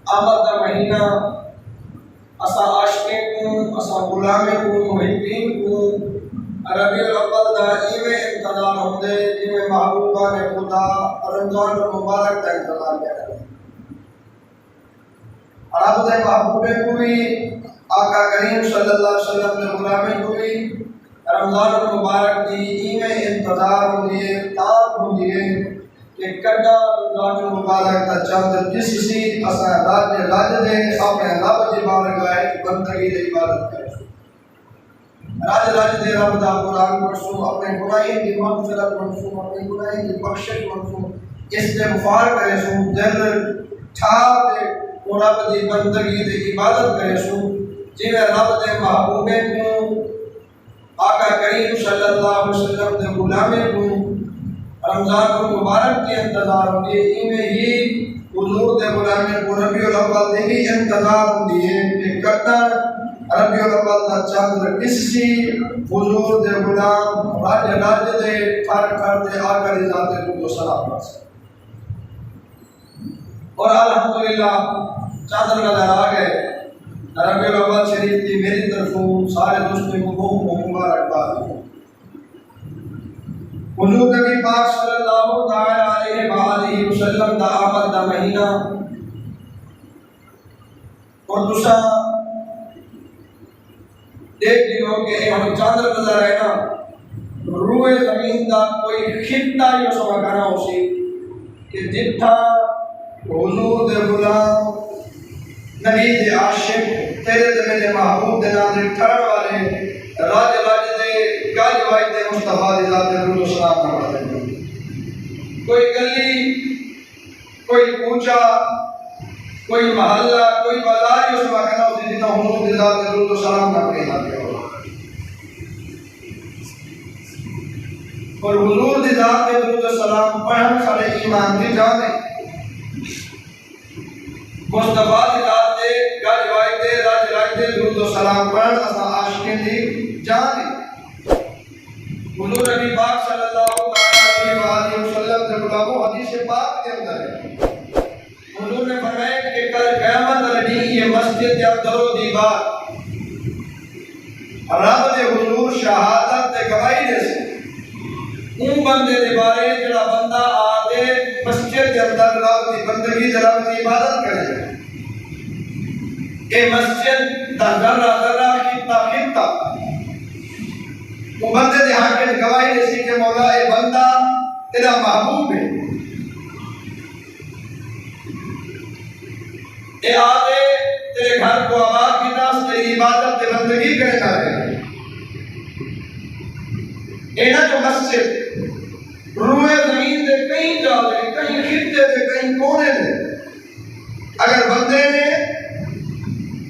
آمد دا مہینہ اسا عاشقیں کو اسا غلامیں کو محبین کو ربیع الاول دا ایویں انتظار ہوندے جویں محبوبان خدا رمضان المبارک دا انتظار کرتے رب دے محبوبے کو بھی آقا کریم صلی اللہ علیہ وسلم دے غلامیں کو بھی رمضان المبارک دی ایویں انتظار ہوندی ہے تاب ہوندی ہے کہ کڈا رمضان المبارک دا چاند جس سی اسا راج دے اپنے رب دی بارگاہ بندگی دی عبادت کرے راج دے رب دا قرآن پڑھسوں اپنے گناہوں دی مغفرت پڑھسوں اپنے گناہوں دی بخشش پڑھسوں استغفار کرے سوں دل ٹھار دے رب دی بندگی دی عبادت کرے سوں جویں رب دے محبوبے کو آقا کریم صلی اللہ علیہ وسلم دے غلامے کو رمضان المبارک کے انتظار ہوندی ہے ایویں ہی حضور دے غلامے کو ربیع الاول دے ہی انتظار ہوندی ہے کہ کڈا ربیع الاول دا چاند کس سی حضور دے غلام راج دے ٹھار دے آقا دی ذات کو سلام پڑھ سکتے اور الحمدللہ چادر نظر آ گئے ربیع الاول شریف کی میری طرفوں سارے دوستوں کو بہت مبارکباد حضور نبی پاک صلی اللہ علیہ وآلہ وسلم دا آمد دا مہینہ اور دوسرا دیکھ لیو کہ ہم چادر نظر آئے نا روئے زمین دا کوئی خطہ یہ سمجھ کرنا ہو سی کہ جتھا حضور دے غلام نبی دے عاشق تیرے دے میرے محبوب دے ناظر ٹھہر والے راج دے گاج وائی دے مصطفیٰ دی ذات درود و سلام نہ پڑھتے کوئی گلی کوئی کوچا کوئی محلہ کوئی بازار اس میں کہنا ہوتی جتنا حضور دی ذات درود و سلام نہ پڑھتے اور حضور دی ذات درود و سلام پڑھن سارے ایمان دی جانے مصطفیٰ دی ذات دے گاج وائی دے راج دے درود و سلام پڑھن اسا عاشقیں دی جانے حضور نبی پاک صلی اللہ علیہ وآلہ وسلم سے غلاموں حدیث پاک کے اندر ہے حضور نے فرمایا کہ کل قیامت رہی یہ مسجد یا در و دیوار رب دے حضور شہادت دے گواہی دے سے ان بندے دے بارے جڑا بندہ آدھے مسجد کے اندر رب دی بندگی رب دی عبادت کرے اے مسجد دا ذرہ ذرہ خطہ وہ بندے دے حق میں گواہی دے سی کہ مولا اے بندہ تیرا محبوب ہے اے آدھے تیرے گھر کو آباد کی ناس تیری عبادت تے بندگی کرے جا رہے اے نا جو مسجد روئے زمین دے کہیں جا دے کہیں خطے دے کہیں کونے دے اگر بندے نے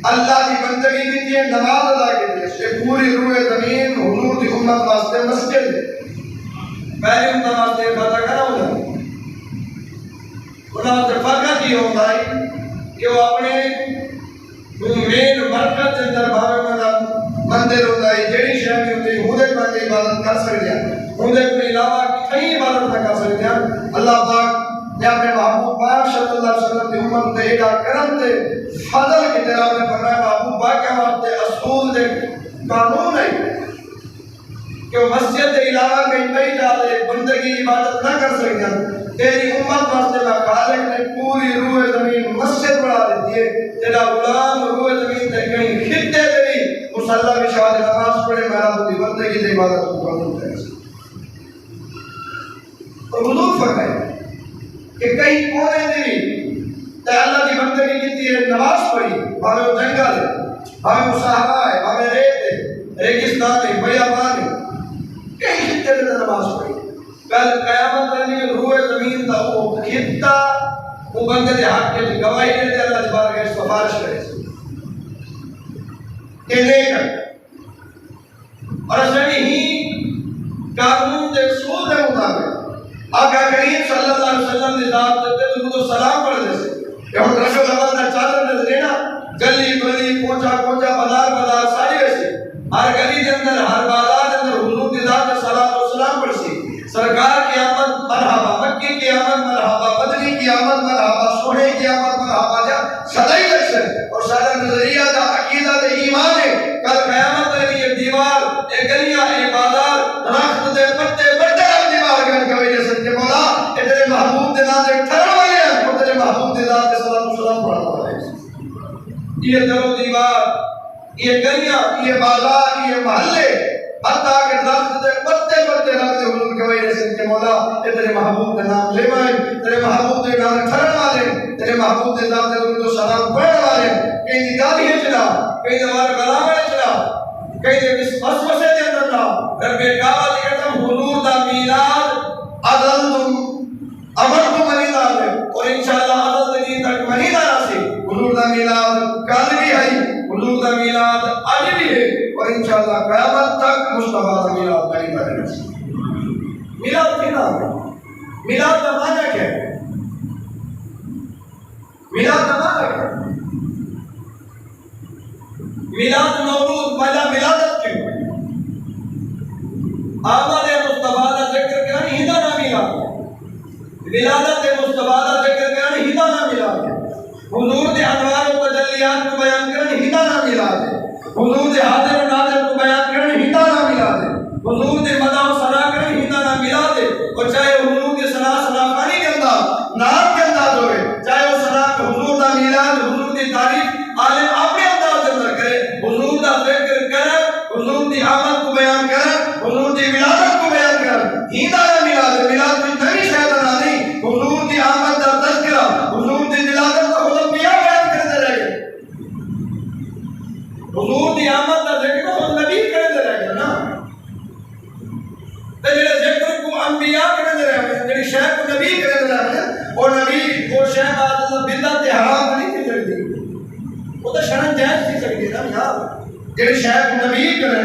اللہ دی بندگی کی تھی نماز ادا کی تھی اس پوری روئے زمین حضور دی امت واسطے مسجد ہے پہلی امت واسطے پتہ کرنا ہو جائے انہوں نے فقط ہی ہوتا ہے کہ وہ اپنے مین مرکز کے اندر بھاوے مندر ہوتا ہے جڑی شہر میں ہوتی ہے خودے پر عبادت کر سکتے ہیں خودے کے علاوہ کہیں عبادت نہ کر سکتے ہیں اللہ پاک نے اپنے محبوب پاک صلی اللہ علیہ وسلم کی امت دے ایڈا کرم دے فضل کی طرح نے فرمایا محبوب پاک کے واسطے اصول دے قانون ہے کہ وہ مسجد کے علاوہ کہیں جا دے بندگی عبادت نہ کر سکتے ہیں تیری امت واسطے میں خالق نے پوری روح زمین مسجد بنا دیتی ہے تیرا غلام روح زمین دے کہیں خطے دے نہیں مصلی میں شاہد نماز پڑھے میں رب دی بندگی دے عبادت کو قانون کرے اور حضور فرمائے کہ کہیں کونے دی تے اللہ دی بندگی کی ہے نماز پڑھی بھاوے وہ جنگل ہے بھاوے وہ صحرا ہے بھاوے ریت ہے ریگستان ہے بیابان ہے کہیں خطے دے نماز پڑھی کل قیامت دنی روح زمین دا وہ خطہ وہ بندے دے حق کے گواہی دے دے اللہ جبار کے سفارش کرے کہ لے کر اور اسے ہی قانون دے سول دے مطابق آقا کریم صلی اللہ علیہ وسلم نے ذات دے درود و سلام پڑھ دے سے کہ ہم رسول اللہ نے چادر نظر لینا گلی گلی پونچا پونچا بازار بازار ساری ویسے ہر گلی کے اندر ہر بازار کے اندر حضور کی ذات میں صلاۃ و سلام پڑھ سی سرکار کی آمد مرحبا مکی کی آمد مرحبا بدری کی آمد مرحبا سونے کی آمد مرحبا جا صدای محبوب ذات صلاۃ والسلام پڑھتا ہے. یہ در و دیوار، یہ گلیاں، یہ بازار، یہ محلے، حتیٰ کہ درخت دے پتے پتے رکھتے حضور کے وجہ سے کہ مولا یہ تیرے محبوب کے نام لے آئے، تیرے محبوب کے نام کھڑن والے، تیرے محبوب کے ذات کے تو سلام پڑھنے والے، کہیں دی گالی ہے چلا، کہیں دی ہمارے گلا میں چلا، کہیں دی وسوسے دے اندر تھا. رب کعبہ دی کہتا حضور دا میلاد عدل تم امر تو منیدہ ہے اور انشاءاللہ عدل دین تک منیدہ راسی. حضور دا میلاد کل بھی ہے، حضور دا میلاد آج بھی ہے اور انشاءاللہ قیامت تک مصطفیٰ دا میلاد منیدہ ہے. میلاد کی نام ہے؟ میلاد کا معنی کیا ہے؟ میلاد کا معنی کیا ہے؟ میلاد مولود پہلا میلادت کیوں ہے؟ آمد مصطفیٰ دا ذکر کرنے ہی دا میلاد ہے. ولادت مصطفیٰ دا ذکر کرنے ہی دا میلاد ہے. حضور دے انوار و تجلیات کو بیان کرنے ہی دا میلاد ہے. حضور دے حاضر و ناظر کو بیان کرنے ہی دا میلاد ہے. حضور دے مدح و ثنا کرنے ہی دا میلاد ہے. اور چاہے حضور کے ثنا پانی کے انداز نام کے انداز ہوئے، چاہے وہ ثنا حضور دا میلاد، حضور دی تعریف عالم اپنے انداز کے اندر کرے، حضور دا ذکر کرے، حضور دی آمد کو بیان کرے، حضور دی ولادت کو بیان کرے، ہی دا میلاد ہے. میلاد کوئی نئی شاید نہ نہیں، حضور دی آمد دا تذکرہ، حضور دی ولادت کا خود انبیاء بیان کرتے رہے گئے. حضور دی آمد دا ذکر خود نبی کرتے رہے گئے نا. تے جڑے ذکر کو انبیاء کرتے رہے گئے، جڑی شے کو نبی کرتے رہے گئے، اور نبی وہ شے بعد اللہ بدعت حرام نہیں تھی سکتی، وہ تو شرن جائز تھی سکتی نا یار. جڑی شے کو نبی کریں،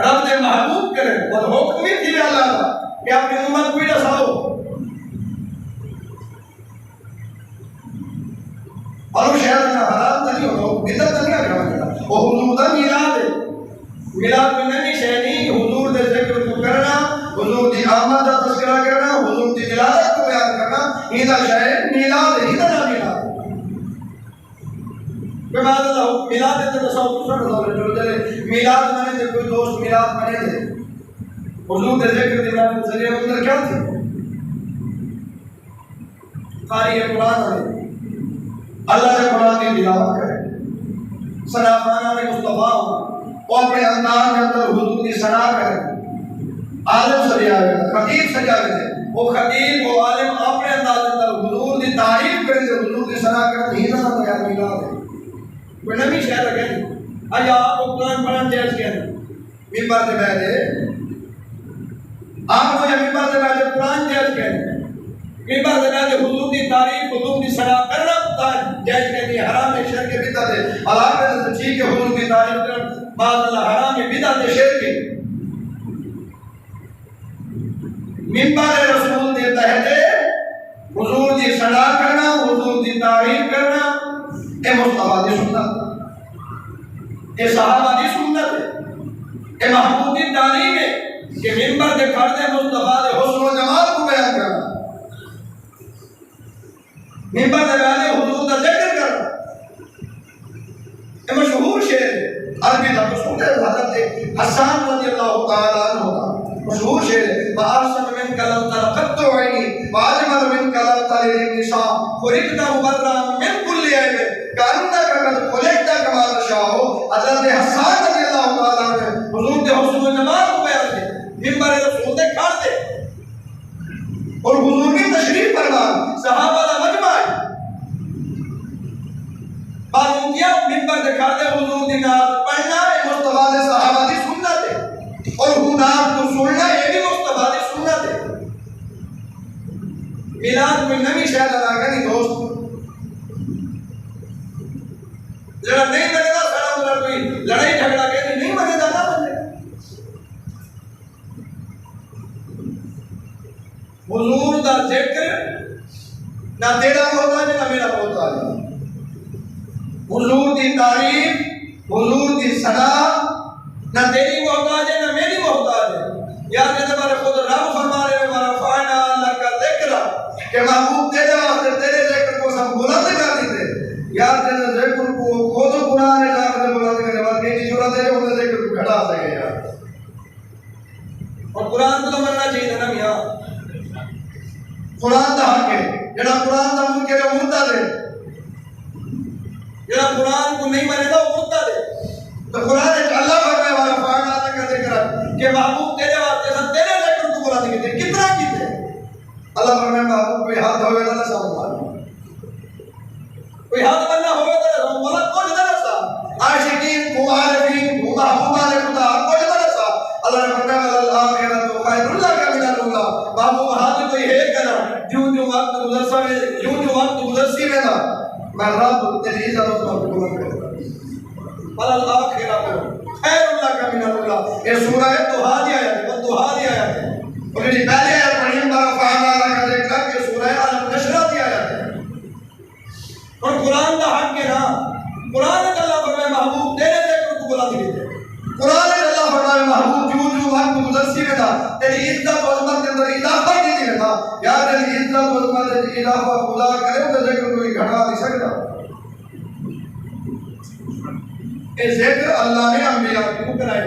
رب دے محبوب کریں، وہ حکم ہی تھی اللہ کا کہ اپنی امت کو ہی رساؤ. اور وہ شاید نہ حرام نہ نہیں ہوتا، بدعت نہ کیا کرنا. وہ حضور دا میلاد ہے. میلاد میں نبی شے نہیں، حضور دے ذکر کو کرنا، حضور دی آمد دا تذکرہ کرنا، حضور دی ولادت کو بیان کرنا، یہ دا شے میلاد ہے. یہ دا میلاد کہ بعد اللہ میلاد ہے تو سب کچھ رہا ہے. میلاد مانے تھے کوئی دوست میلاد مانے تھے. حضور دے ذکر دی ولادت ذریعہ اندر کیا تھے؟ قاری قرآن ہے، اللہ کے قرآن کی تلاوت کرے، ثنا خانہ میں مصطفیٰ ہو، وہ اپنے انداز کے اندر حضور کی ثنا کرے. عالم سجا گئے، خطیب سجا گئے، وہ خطیب وہ عالم اپنے انداز کے اندر حضور کی تعریف کرے، حضور کی ثنا کرے. ہی نہ کیا میلاد ہے. کوئی نبی شہر ہے کہنے آج آپ کو قرآن پڑھنا چاہیے کہنے ممبر سے بیٹھے، آپ کو یہ ممبر سے بیٹھے قرآن جائز کہنے، ممبر سے بیٹھے حضور کی تعریف، حضور کی ثنا کرنا جائز کہنے. حرام ہے، شرک بدعت ہے. حلال ہے تو ٹھیک ہے حضور کی تعریف کرنا، بعض اللہ حرام ہے، بدعت ہے، شرک ہے. ممبر رسول کے تحت حضور کی ثنا کرنا، حضور کی تعریف کرنا، یہ مصطفیٰ کی سنت، یہ صحابہ کی سنت ہے، یہ محبوب کی تعلیم ہے کہ ممبر کے کھڑے مصطفیٰ کے حسن و جمال کو بیان کرنا، ممبر کے بیان حضور کا ذکر کرنا. یہ مشہور شعر ہے عربی کا، مشہور ہے حضرت حسان رضی اللہ تعالیٰ عنہ کا مشہور شعر ہے. وَأَحْسَنُ مِنْكَ لَمْ تَرَ قَطُّ عَيْنِي وَأَجْمَلُ مِنْكَ لَمْ تَلِدِ النِّسَاءُ خُلِقْتَ مُبَرَّأً مِنْ كُلِّ عَيْبٍ كَأَنَّكَ قَدْ خُلِقْتَ كَمَا تَشَاءُ. حضرت حسان رضی اللہ تعالیٰ عنہ حضور کے حسن و جمال کو بیان کیا. ممبر رسول دے کھڑتے اور حضور کی تشریف فرمان، صحابہ کا مجمع ہے. معلوم کیا ممبر دے کھڑتے حضور کی نعت پڑھنا ہے مصطفیٰ نے صحابہ کی سنت ہے، اور نعت کو سننا یہ بھی مصطفیٰ کی سنت ہے. میلاد کوئی نمی شاید ادا کرنی دوست ذرا نہیں بنے گا، سلام ذرا کوئی لڑائی جھگڑا کہتے نہیں بنے گا، نہ بنے گا. حضور دا ذکر نہ تیرا محتاج نہ میرا محتاج. حضور دی تعریف، حضور دی ثنا نہ تیری محتاج ہے نہ میری محتاج ہے. یاد ہے ہمارے خود رب فرما رہے ہیں وَرَفَعْنَا لَكَ ذِكْرَكَ کہ محبوب تیرے واسطے تیرے ذکر کو سب بلند کر دیتے. یاد ہے ذکر کو خود قرآن نے جا کر بلند کرنے والی کی ضرورت ہے انہیں ذکر کو گھٹا سکے یار. اور قرآن کو تو مننا چاہیے نا میاں. قرآن دا حق ہے، جڑا قرآن دا منکر ہے وہ مرتد ہے. جڑا قرآن کو نہیں مانے گا وہ مرتد ہے. تو قرآن اللہ فرمائے والا فانا کا ذکر کہ محبوب تیرے واسطے سب تیرے ذکر کو بلا دیتے کتنا کیتے. اللہ فرمائے محبوب کوئی ہاتھ ہوئے نہ سامنے کوئی ہاتھ بننا ہوئے تو مولا کچھ نہ سا عاشقین کو عارفین کو محبوبہ نے خدا کچھ نہ سا. اللہ نے فرمایا الآخرۃ خیر لک من الاولی. محبوب ہاتھ کوئی ہے کنا جو وقت گزرسا میں جو وقت گزرسی میں نا میں رب تیری عزت کو قبول کروں. الآخرۃ خیر لک من الاولی. یہ سورہ توحا دی آیت ہے. توحا دی آیت ہے. اور یہ پہلے آیت پڑھی بارہ فانا کا ذکر کہ سورہ النشر دی آیت ہے. اور قرآن کا حق ہے نا. قرآن کا اللہ فرمائے محبوب تیرے ذکر کو بلا دیتے. قرآن کا اللہ فرمائے محبوب جو وقت گزرسی میں نا تیری عزت و عظمت کے اندر اضافہ کی دی نا. یار تیری عزت و عظمت کے اضافہ خدا کرے تو ذکر کوئی گھٹا نہیں سکتا. یہ ذکر اللہ نے انبیاء کو کرائے.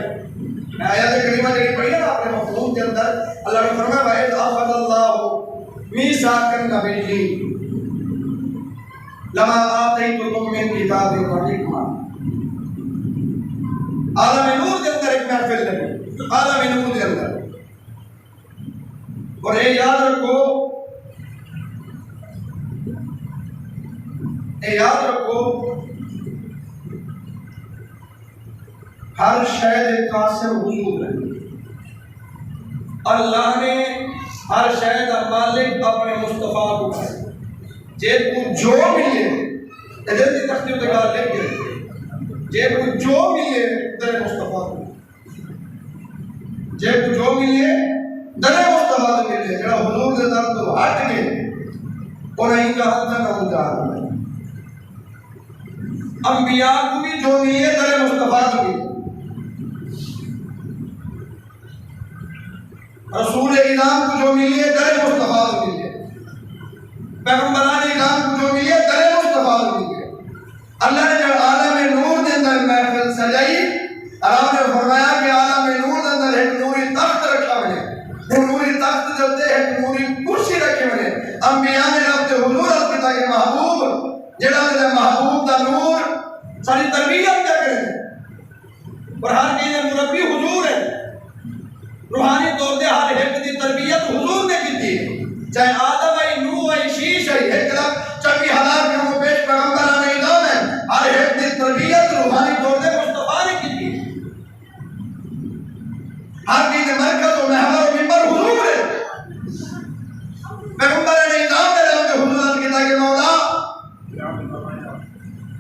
آیات کریمہ جڑی پڑھی ہے نا اپنے مفہوم کے اندر اللہ نے فرمایا وَإِذْ أَخَذَ اللَّهُ مِيثَاقَ النَّبِيِّينَ لما آتیتکم من کتاب و حکمہ. عالم نور کے اندر ایک محفل لگی. عالم نور کے اندر. اور یہ یاد رکھو ہر شاید قاسم حضور ہے. اللہ نے ہر شاید مالک اپنے مصطفیٰ کو کہا جے کو جو ملے ادھر کی تختی اتنے گال لے کے جے کو جو ملے در مصطفیٰ کو جے کو جو ملے در مصطفیٰ کو ملے. جڑا حضور کے در تو ہٹ گئے انہیں ہی جہاں تھا نہ جہاں. انبیاء کو بھی جو ملے در مصطفیٰ کو ملے. رسول اعظام کو جو ملی ہے در مصطفیٰ کو ملی ہے. پیغمبران اعظام کو جو ملی ہے در مصطفیٰ کو ملی ہے. اللہ نے جب عالم نور کے اندر محفل سجائی اللہ نے فرمایا کہ عالم نور کے اندر ایک نوری تخت رکھا ہوئے. وہ نوری تخت جلتے ایک نوری کرسی رکھے ہوئے. انبیاء نے رب حضور القطع کے محبوب جڑا میرے محبوب کا نور ساری تربیت کیا کریں اور ہر چیز مربی حضور ہے. روحانی طور سے ہر ایک کی تربیت حضور نے کی تھی. چاہے آدم ہے نوح ہے شیش ہے ایک لفظ 24,000 کے وہ پیش پیغمبران اعظام ہے. ہر ایک کی تربیت روحانی طور سے مصطفیٰ نے کی تھی. ہر چیز مرکز و محور و منبر حضور ہے. پیغمبران اعظام نے رب حضور کے تاکہ مولا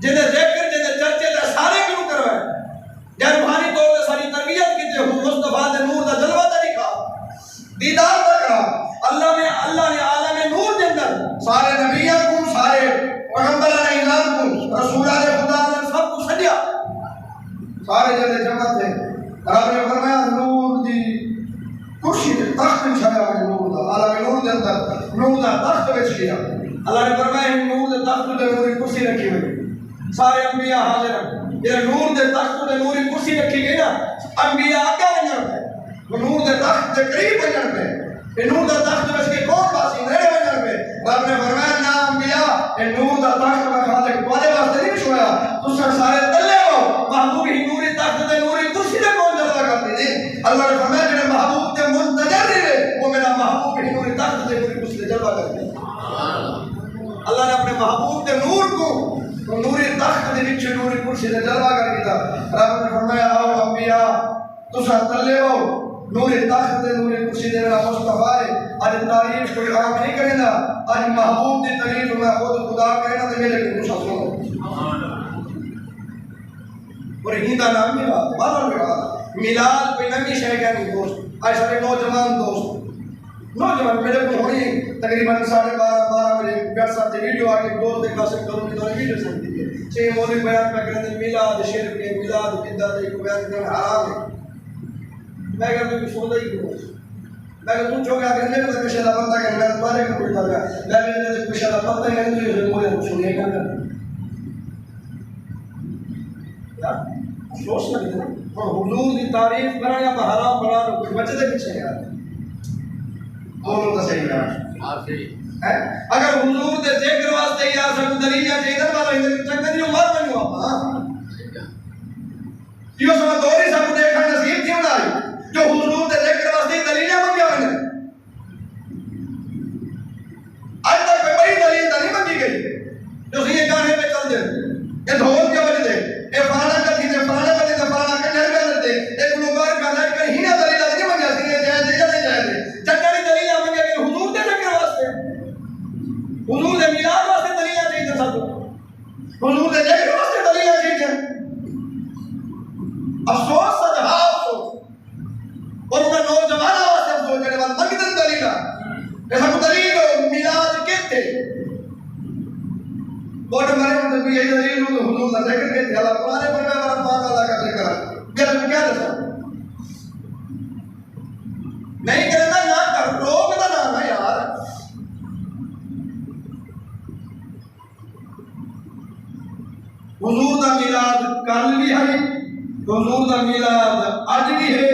جنہیں ذکر جنہیں چرچے دے سارے کیوں کروائے جب روحانی طور سے ساری تربیت کی تھی مصطفیٰ دے نور دا جلوہ دا دکھا دیدار دا کرا. اللہ نے عالم نور کے اندر سارے نبیوں کو سارے پیغمبران اعظام کو رسولان خدا نے سب کو سجا سارے جلے جمع تھے. رب نے فرمایا نور دی کرسی دے تخت چھایا ہے. نور دا عالم نور کے اندر نور دا تخت بچ گیا. اللہ نے فرمایا نور دے تخت دے نوری کرسی رکھی ہوئی. سارے انبیاء حاضر ہیں. یہ نور دے تخت دے نوری کرسی رکھی گئی نا انبیاء کیا بنجن پہ وہ نور دے تخت دے قریب بنجن پہ. یہ نور دے تخت بچ کے کون باسی نیڑے بنجن پہ. رب نے فرمایا نا انبیاء یہ نور دے تخت میں خالق تمہارے واسطے نہیں چھوڑا تو سارے تلے ہو محبوب ہی نوری تخت دے نوری کرسی دے کون جلوہ کرتے تھے. اللہ نے فرمایا جنہیں محبوب تے منتظر رہے وہ میرا محبوب ہی نوری تخت دے نوری کرسی دے جلوہ کرتے. اللہ نے اپنے محبوب کے نور کو نوری تخت دے نیچے نوری کرسی دے جلوہ کر کے تھا. رب نے فرمایا آؤ انبیاء تسا تلے ہو نوری تخت دے نوری کرسی دے میرا مصطفیٰ ہے. آج تعریف کوئی عام نہیں کرے نا. آج محبوب دی تعریف میں خود خدا کرے نا تو میرے کو تسا سنو. اور ہی دا نام میلاد مالا میلاد کوئی نمی شے کہ نہیں دوست. آج سارے نوجوان دوست نوجوان میرے کو ہوئی تقریباً 12:30 بجے گھر ساتھ ویڈیو آ کے دوست دیکھا سے کروں گی تو ویڈیو سنتی ہے. چھ مولوی بیان پہ کرتے میلاد شرک ہے میلاد بدعت ہے کو بیان کرنا حرام ہے. میں کہتا ہوں کہ سودا ہی کیوں میں کہتا ہوں چوکے آگے نہیں پتا کشہ دا پتہ کہ میں تمہارے کو پڑھتا گیا میں کہتا ہوں کشہ دا پتہ ہے کہ یہ مولے کو سنیے گا افسوس نہ دینا اور حضور کی تعریف کرا یا حرام بنا لو کچھ بچے دے پیچھے یار دونوں کا صحیح ہے. اگر حضور دے ذکر واسطے یا سب دلیل یا ادھر والا ادھر چنگا نہیں مار بنو ہاں یہ سب دوری سب دیکھا نصیب کیوں نہ آئی جو حضور دے ذکر واسطے دلیلیں منگیا ہوئے ہیں آج تک کوئی بڑی دلیل نہیں منگی گئی جو یہ گانے پہ چل دے یہ ڈھول کے بج دے یہ فلانا کا تھی فلانا کا تھی فلانا کا نہیں کر دے ایک گلوکار کا لائٹ کر ہی نہ دلیل نہیں منگیا سی یہ جائے دے یا نہیں جائے دے چکری دلیل منگیا کہ حضور دے ذکر واسطے حضور دے میلاد واسطے دلیل چاہیے سب حضور دے ذکر واسطے دلیل چاہیے افسوس سچ ہاں افسوس اور انہیں نوجوان واسطے افسوس جڑے وال منگدن دلیل ایسا کو دلیل میلاد کہتے بہت ہمارے مطلب یہ دلیل ہو تو حضور کا ذکر کہتے اللہ قرآن پر میں ہمارا پاک اللہ کا ذکر میرا تو کیا دسا نہیں کرنا نہ کر روک دا نہ یار حضور دا میلاد کل بھی ہے حضور دا میلاد آج بھی ہے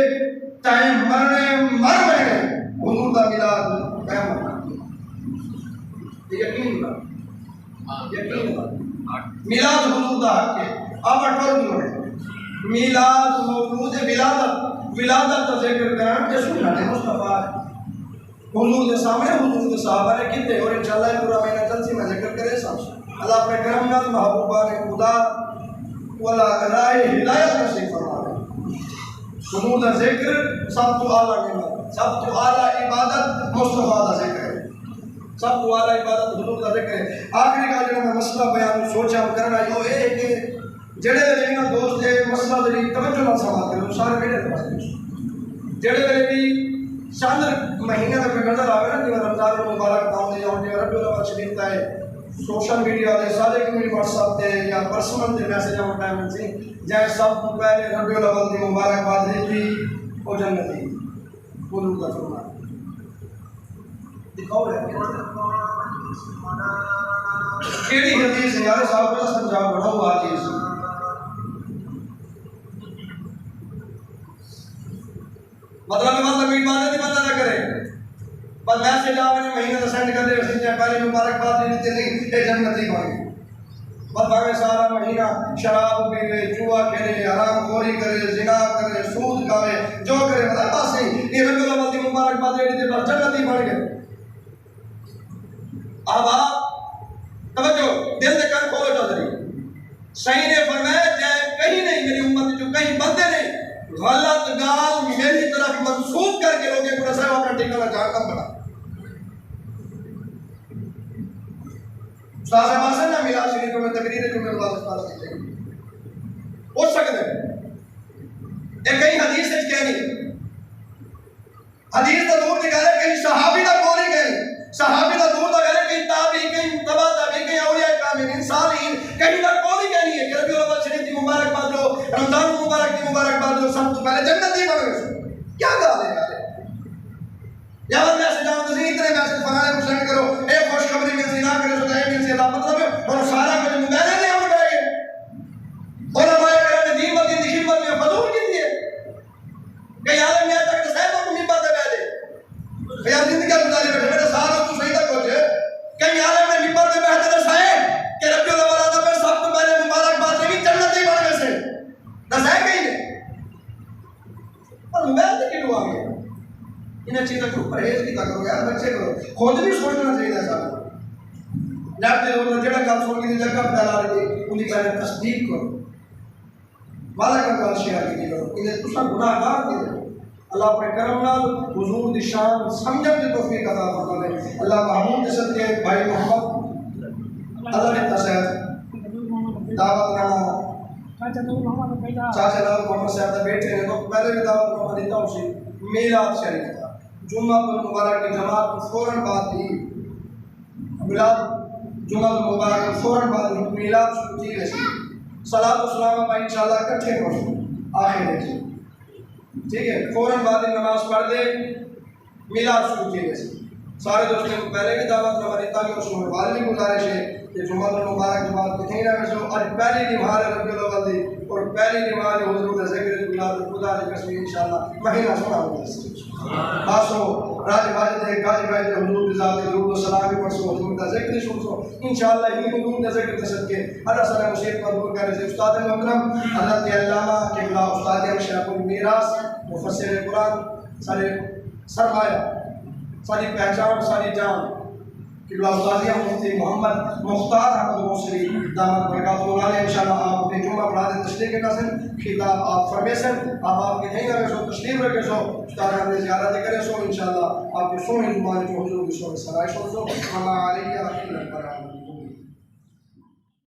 ٹائم مرنے مر گئے حضور دا میلاد قیامت یقین بات میلاد حضور دا حق ہے آپ اٹھور کیوں ہے میلاد مولود ولادت کا ذکر کرنا کہ سنت مصطفیٰ حضور کے سامنے حضور کے صحابہ نے کتے اور انشاءاللہ پورا مہینہ جلسی میں ذکر کرے سب اللہ اپنے کرم نال محبوبان خدا والا رائے ہدایت نصیب فرمائے حضور کا ذکر سب تو اعلیٰ نعمت سب تو اعلیٰ عبادت مصطفیٰ کا ذکر ہے سب تو اعلیٰ عبادت حضور کا ذکر ہے آخری کا جو میں مسئلہ بیان سوچا کرنا یہ ہے کہ جڑے ویلے نا دوست ہے مسئلہ دلی توجہ نہ سمجھ کرو سارے میرے پاس جڑے ویلے بھی چند مہینے تک نظر آوے نا کہ رمضان المبارک داؤں دے جاؤں دے ربیع الاول شریف تا ہے سوشل میڈیا دے سارے کمیونٹی واٹس ایپ تے یا پرسنل تے میسج آن ٹائم سی جائے سب تو پہلے ربیع الاول دی مبارکباد دی او جنتی حضور کا فرمان دکھاؤ ہے کیڑی حدیث ہے یار صاحب کا سمجھا بڑا ہوا حدیث مطلب میں مطلب عبادت ہی بندہ نہ کرے بس میسج آپ نے مہینے کا سینڈ کر دے اس نے پہلے مبارکباد دیتے نہیں اے جنتی بن گئی بس بھاوے سارا مہینہ شراب پیے جوا کھیلے حرام خوری کرے زنا کرے سود کھاوے جو کرے مطلب بس نہیں یہ ربیع الاول دی مبارکباد دیتے بس جنتی بن گئے اب آپ توجہ دل دے کان کھولو چودھری صحیح نے فرمایا جائے کہیں نہیں میری امت جو کہیں بندے نہیں غلط گال میری طرف منسوخ کر کے لوگے پورا صاحب اپنا ٹھکانہ جہاں کم بنا استاد صاحب سے نہ ملا شریف میں تقریر جو میں اللہ تعالی سے ہو سکتا ہے ایک کہیں حدیث ہے کہنی حدیث تو دور نکالے کہیں صحابی کا قول ہی کہیں صحابی کا دور نکالے کہیں تابعی کہیں تبع تابعی کہیں اولیاء کاملین صالحین کہیں کا قول ہی کہنی ہے کہ ربیع الاول شریف کی مبارکباد جو رمضان مبارک کی مبارکباد جو سب تو پہلے جنتی بن گئے کیا گال ہے یار یا میں میسج آؤں تسی اتنے میسج فلانے کو سینڈ کرو اے خوشخبری مل سی نہ کرے سو اے مل سی اللہ مطلب ہے اور سارا کچھ موبائل نے ہم کرے اور ہمارے کرنے دین و دین کی خدمت میں فضول کی دیے کہ یار میں تک صاحب کو ممبر دے بیٹھے کہ یار زندگی گزاری بیٹھے میرے سارا تو صحیح تک پہنچے کہ یار میں ممبر دے بیٹھے تو صاحب کہ ربیع الاول آتا میں سب تو پہلے مبارکباد سے بھی جنتی بن گئے سے دسائے کہیں نے اور موبائل سے کیوں آ گئے انہیں چیزیں کو پرہیز کی کرو یار بچے کرو خود بھی سوچنا چاہیے صاحب جاتے ہو جڑا کام سن کے جگہ پھیلا رہی ان کی پہلے تصدیق کرو والا کا کال شیئر کی کرو انہیں تسا گناہ گار کی اللہ اپنے کرم نال حضور دی شان سمجھن دی توفیق عطا فرمائے اللہ محمود کے صدقے بھائی محمد اللہ نے تسہر دعوت نامہ چاچا نور محمد صاحب دا بیٹے ہیں تو پہلے بھی دعوت نامہ دیتا ہوں سی میلاد شریف تھا جمعہ المبارک کی جماعت فوراً بعد ہی میلاد جمعہ المبارک فوراً بعد ہی میلاد شروع کی گئی صلاۃ و سلام میں انشاءاللہ اکٹھے پڑھیں آخر ہے ٹھیک ہے فوراً بعد ہی نماز پڑھ دے میلاد شروع کی گئی سارے دوستوں کو پہلے کی دعوت نہ بنی تاکہ اس میں والی گزارش ہے کہ جمعہ المبارک کے بعد کتنی نہ سو اور پہلی نماز ربیع الاول دی اور پہلی نماز حضور کا ذکر میلاد خدا کی قسم انشاءاللہ مہینہ سنا ہوگا باسو راج واجد ہے گالی گائے حضور ذات درود و سلام پڑھو حضور کا ذکر سنو انشاءاللہ یہ حضور کا ذکر صدقے اللہ سارا مصیبت پر دور کرے استاد محترم حضرت علامہ قبلہ استاد شیخ المیراث مفسر قرآن سارے سرمایہ ساری پہچان ساری جان قبلہ استادیہ مفتی محمد مختار احمد موصلی دامت برکاتہ اللہ انشاءاللہ آپ اپنے جمعہ پڑھا دیں تشریح کے قسم خطاب آپ فرمیسن آپ کے نہیں رکھے سو تشریف رکھے سو استاد ہم نے زیارت کرے سو انشاءاللہ آپ کے سونے زبان جو حضور کی سونے سرائش ہو سو ہمارا علیہ